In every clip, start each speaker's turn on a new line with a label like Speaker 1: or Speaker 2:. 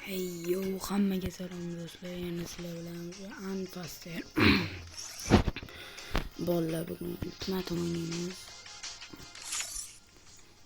Speaker 1: Hey yo, hammaga salom do'stlar, yana sizlar bilan Unfaster bolalar bugun ultimat o'ynaymiz.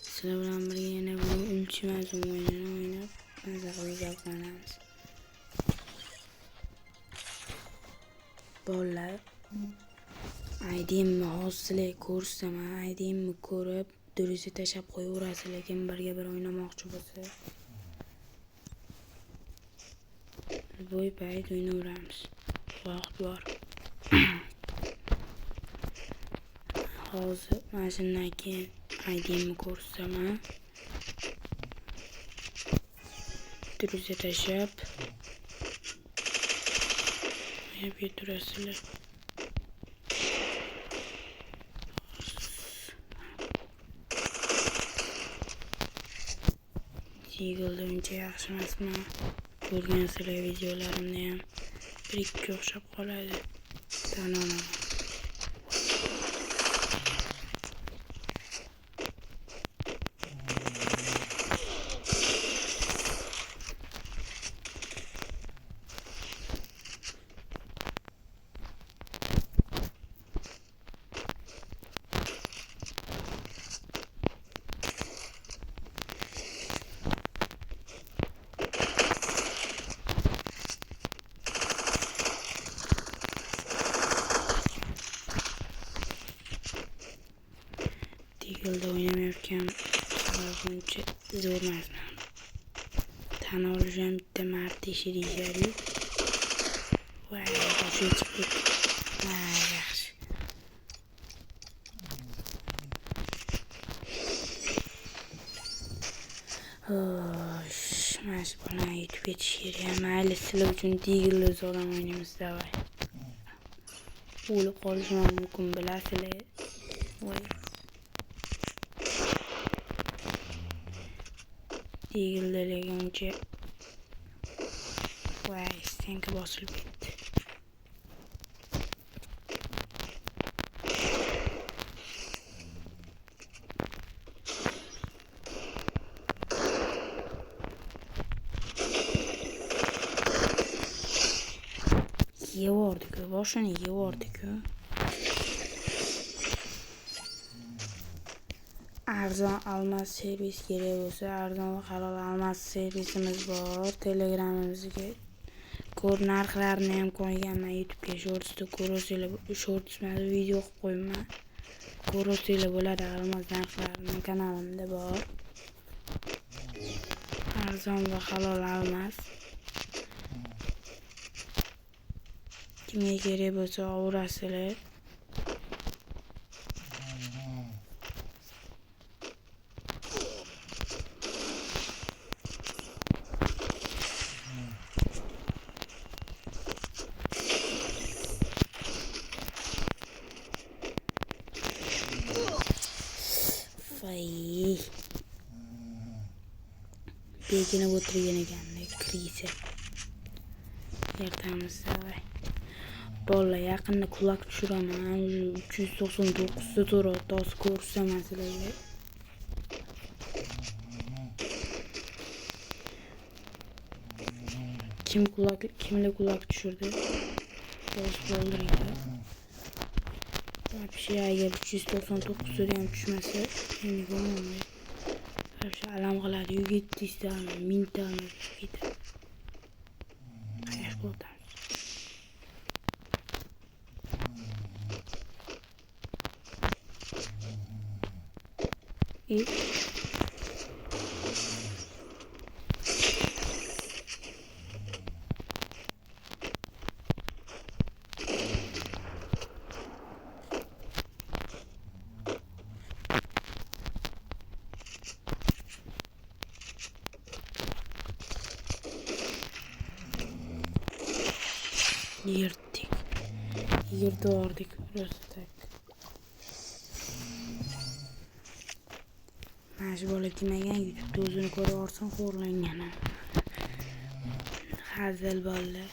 Speaker 1: Sizlar bilan birga yana bugun ultimat o'yinini o'ynab maza qilib zavqlanamiz. Bolalar, aydimmi hozirlar ko'rsam, aydimmi ko'rib durizni tashlab qo'yaverasiz, lekin birga bir o'ynamoqchi bo'lsa bo'y payt o'ynaveramiz. Vaqt bor. Hozir mana shundan keyin aydimni ko'rsam, durizni tashlab qo'yib turasizlar. Eagle'da uncha yaxshi emasman. Ko'rgansizlar videolarimda ham bir-ikki o'xshab qoladi. Tan olaman. Eagle'da o'ynamayotgan buncha zo'r emasman. Tan olish ham bitta marta ishi deyishadi. Voy, boshga chiqib. Yaxshi. Mana shu bolani yetib ketish kerak. Mayli, sizlar uchun Eagle'da zo'ram o'ynaymiz, davay. O'lib qolishim mumkin, bilasizlar. Voy. Eagle'da legancha voy, stenka bosilib ketdi. Yevordi-ku, boshini yevordi-ku. Arzon almas servis kerak bo'lsa, arzon va halol almas servisimiz bor. Telegramimizga narxlarini ham qo'yganman. YouTube'ga shortsda ko'rasizlar, shortsda video qilib qo'yman. Ko'rasizlar bo'ladi, almas narxlarini kanalimda bor. Arzon va halol almas. Kimga kerak bo'lsa olaverasizlar. Bekini o'tirgan ekanda kirisa. Ertamiz davay. Bolalar, yaqinda quloq tushiraman. 399 ta to'ratoz ko'rsam sizlarga. Kimlar quloq tushirdi? Bosh bo'ldirdi. Вообще, agar 399 ta ham tushmasa, endi bo'lmaydi. Alam qiladi, 700 ta, 1000 ta ketadi. Qayerga o'tamiz? Yirdik rosa tak. Mana shu bola demagan, YouTube'da o'zini ko'rib olsin, xo'rlangan. Hazil bola.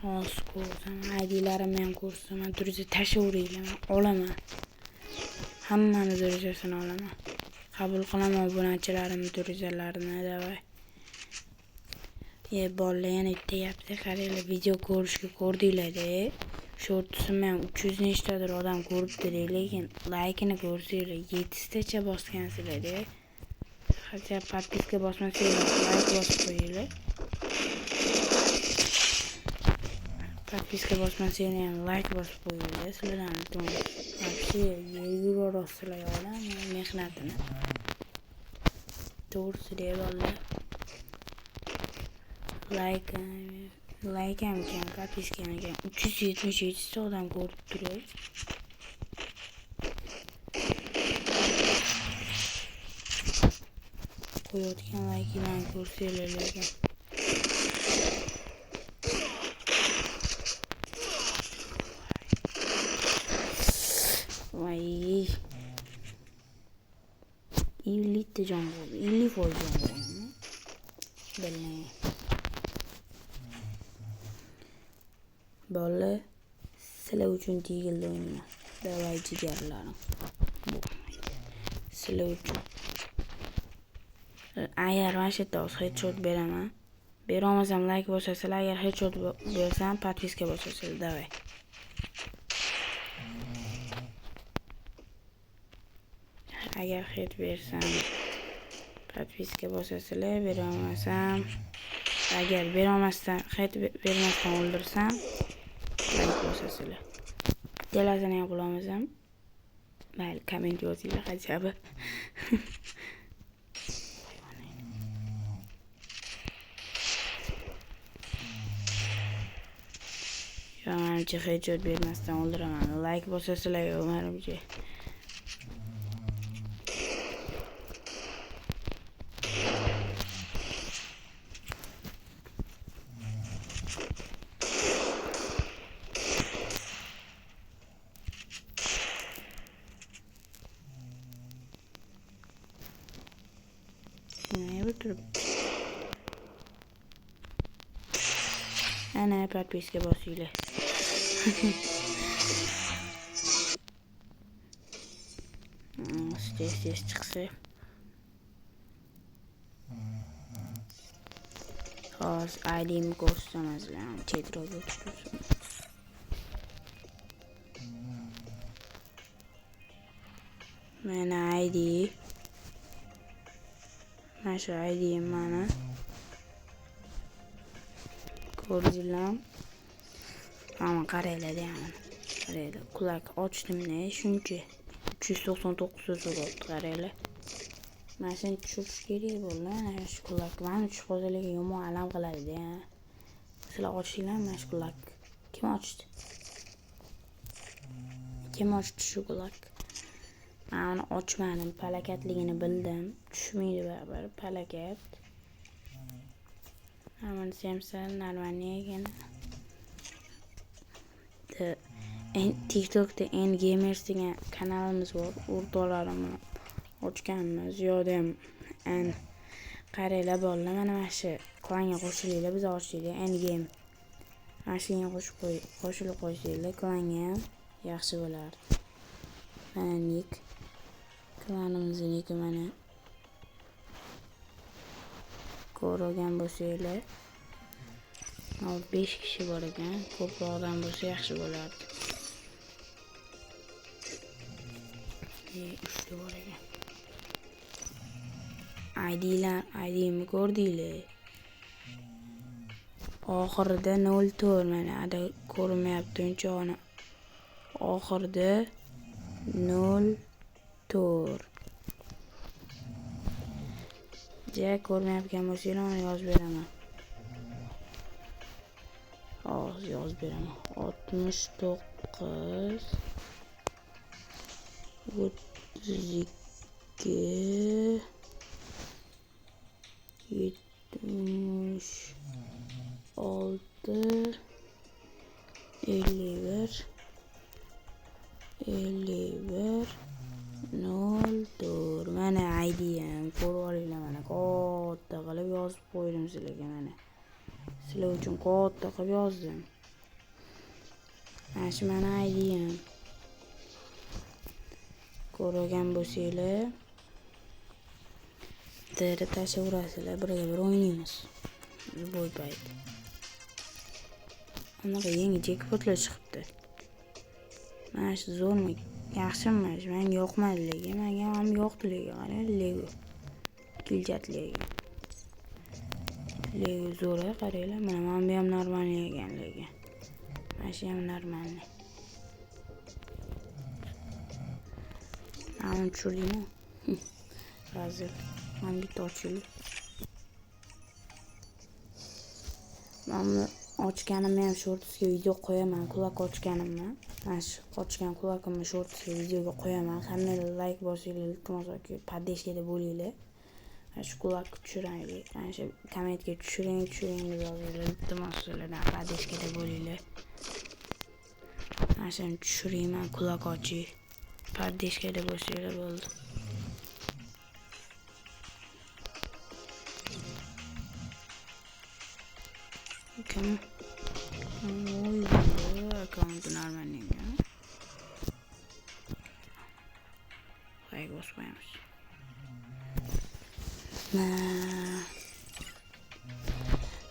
Speaker 1: Hozir ko'rsam, aydilarimni ham ko'rsam, durizni tashaveringlar, men olaman. Hammani derajasin olaman. Qabul qilaman obunachilarim derazalarini davay. Bolalar yana deyapti, qaranglar, video ko'rishga ko'rdinglar-da. Shortsini ham 300 nechtadir odam ko'ribdi-da, lekin laykini ko'rsanglar 7 tacha bosgansizlar-da. Hatto podpiska bosmasanglar, layk bosib qo'yinglar. Podpiska bosmasanglar ham layk bosib qo'yinglar. Sizlarni iltimos. Вообще yuraverasizlar yo'qlar mehnatini. To'g'risi bolalar. Like ham ekan, podpiska ham ekan. 377 ta odam ko'rib turadi. Qo'yayotgan likelarni ko'rsanglar lekin. Voy. 50 ta jon bo'ldi. 50% jon bo'ldi. Bilmay. Bola sizlar uchun tegildi o'yinlar. Davay jigarlarim. Sizlar uchun. Agar mana shu yerda headshot beraman. Berolmasam like bosasizlar, agar headshot bersam podpiska bosasizlar, davay. Agar head bersam podpiska bosasizlar, berolmasam, agar berolmasdan head bermasdan o'ldirsam like bosasizlar. Telasini ham qilolmasam, mayli komment yozinglar, ajabi. Manimcha headshot bermasdan o'ldiraman. Like bosasizlar yo'q manimcha. Ana podpiska bosinglar. Stes chiqsa. Hozir ID'ni ko'rsatamazlar. Chetroqga o'tib tursin. Mana ID. Mana shu ID mana. Ko'rdinglar? Mana qaranglar mana. Qaranglar, quloq ochdim-da, shuncha 399 so'z bo'ldi, qaranglar. Mana shuni tushirish kerak bo'ldi, mana shu quloq. Mana tushib qolsa lekin yomon alam qiladi-da. Sizlar ochdinglarmi mana shu quloq? Kim ochdi? Kim ochdi shu quloq? Mana ochmadim, palakatligini bildim. Tushmaydi baribir palakat. Mana Samsung normalniy ekan. TikTokda N-Gamers degan kanalimiz bor. O'rtoqlarim ochganmiz. Yo'da ham qaranglar bolalar, mana shu klanga qo'shilinglar, biz ochdik N-Game. Mana shunga qo'shilib qo'ysanglar, klanga ham yaxshi bo'lardi. Mana nick. Klanimizning mana ko'rgan bo'lsanglar. 5 kishi bor ekan, ko'proq odam bo'lsa yaxshi bo'lardi. 3 ta bor ekan. ID'ni ko'rdinglar? Oxirida 04 mana ada ko'rmayapti uncha ona. Oxirida 04. Ja ko'rmayotgan bo'lsanglar yozib beraman. Hozir yozib beraman. 69 32 76 51 04. Mana ID ham ko'rib olinglar, mana katta qilib yozib qo'ydim sizlarga mana. Sizlar uchun katta qilib yozdim. Mana shu mana ID ham. ko'rgan bo'lsanglar deri tashaverasizlar, birga bir o'ynaymiz. Bo'y payt. Anaqa yangi jackpotlar chiqibdi. Mana shu zo'rmi? Yaxshimi? Menga yoqmadi lekin, menga ham yoqdi lekin, qarang, Lego. Giljet Lego. Lego zo'r, qaranglar. Mana bu ham normalniy ekan lekin. Mana shu ham normalniy. Mana tushurdingmi? Hozir men bitta ochildi. Mana ochganimni ham shortsga video qo'yaman, quloq ochganimni. Mana shu ochgan quloqimni shortsga videoga qo'yaman. Hammanglar like bosinglar, iltimos podeshkada bo'linglar. Mana shu quloqni tushiraylik. Mana shu kommentga tushiring deb yozinglar. Iltimos sizlardan podeshkada bo'linglar. Mana shuni tushirayman, quloq oching. Podeshkada bo'lsanglar bo'ldi. Come on. Account normalniy. Like bosmaymiz.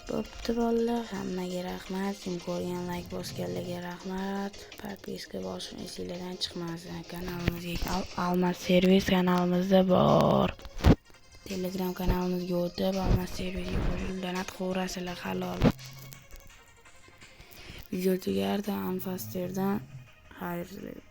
Speaker 1: Bo'pti bolalar, hammaga rahmat. Kim ko'rgan like bosganlarga rahmat. Podpiska bosishni esinglardan chiqmasin. Kanalimizga Almas servis kanalimizda bor. Telegram kanalimizga o'tib, Almas servisga qo'shilib donat qilaverasizlar halol. Video tugardi, Anfasterdan xayr sizlarga.